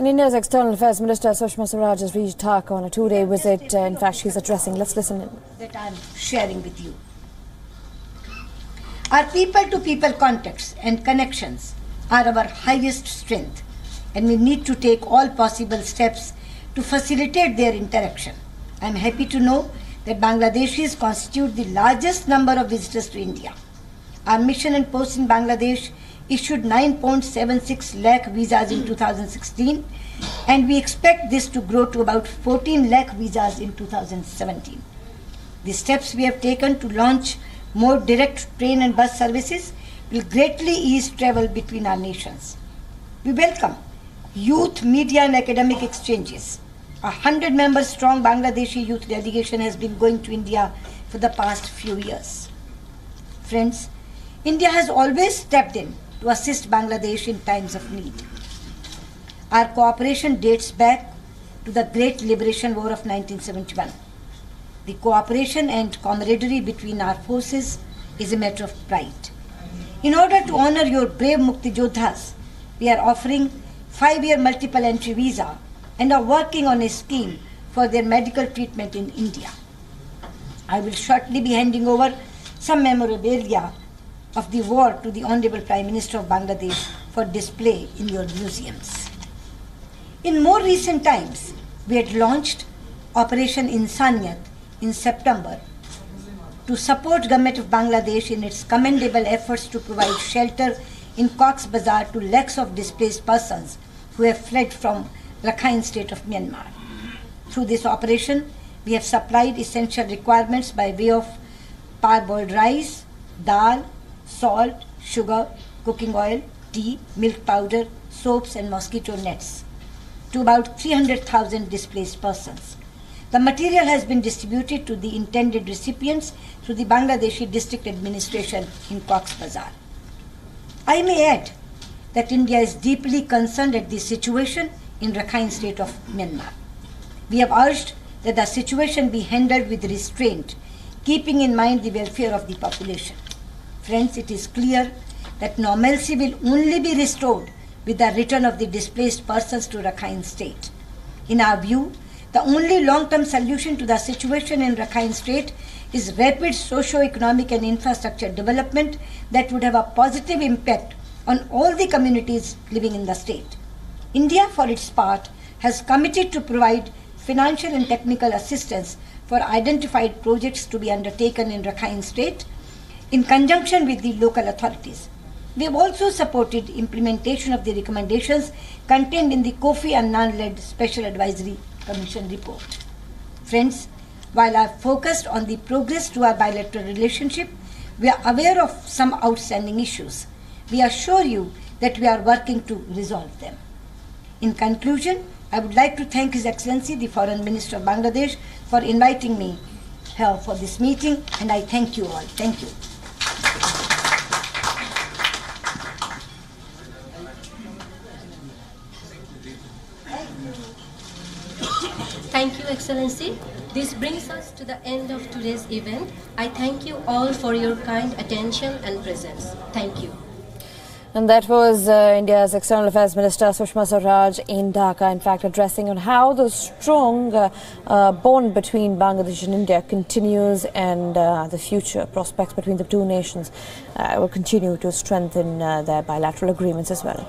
And India's External Affairs Minister Sushma Swaraj has reached Dhaka on a two-day visit. In fact, she's addressing. Let's listen in. That I'm sharing with you. Our people-to-people contacts and connections are our highest strength, and we need to take all possible steps to facilitate their interaction. I'm happy to know that Bangladeshis constitute the largest number of visitors to India. Our mission and post in Bangladesh issued 9.76 lakh visas in 2016, and we expect this to grow to about 14 lakh visas in 2017. The steps we have taken to launch more direct train and bus services will greatly ease travel between our nations. We welcome youth, media and academic exchanges. A 100-member strong Bangladeshi youth delegation has been going to India for the past few years. Friends, India has always stepped in to assist Bangladesh in times of need. Our cooperation dates back to the Great Liberation War of 1971. The cooperation and camaraderie between our forces is a matter of pride. In order to honor your brave Mukti Jodhas, we are offering 5-year multiple entry visa and are working on a scheme for their medical treatment in India. I will shortly be handing over some memorabilia of the war to the Honorable Prime Minister of Bangladesh for display in your museums. In more recent times, we had launched Operation Insaniyat in September to support Government of Bangladesh in its commendable efforts to provide shelter in Cox's Bazar to lakhs of displaced persons who have fled from Rakhine State of Myanmar. Through this operation, we have supplied essential requirements by way of parboiled rice, dal, salt, sugar, cooking oil, tea, milk powder, soaps and mosquito nets to about 300,000 displaced persons. The material has been distributed to the intended recipients through the Bangladeshi District Administration in Cox's Bazar. I may add that India is deeply concerned at the situation in Rakhine State of Myanmar. We have urged that the situation be handled with restraint, keeping in mind the welfare of the population. Friends, it is clear that normalcy will only be restored with the return of the displaced persons to Rakhine State. In our view, the only long-term solution to the situation in Rakhine State is rapid socio-economic and infrastructure development that would have a positive impact on all the communities living in the state. India, for its part, has committed to provide financial and technical assistance for identified projects to be undertaken in Rakhine State in conjunction with the local authorities. We have also supported implementation of the recommendations contained in the Kofi Annan-led Special Advisory Commission report. Friends, while I have focused on the progress to our bilateral relationship, we are aware of some outstanding issues. We assure you that we are working to resolve them. In conclusion, I would like to thank His Excellency, the Foreign Minister of Bangladesh, for inviting me here for this meeting, and I thank you all. Thank you. Thank you, Excellency. This brings us to the end of today's event. I thank you all for your kind attention and presence. Thank you. And that was India's External Affairs Minister Sushma Swaraj in Dhaka, in fact, addressing on how the strong bond between Bangladesh and India continues, and the future prospects between the two nations will continue to strengthen their bilateral agreements as well.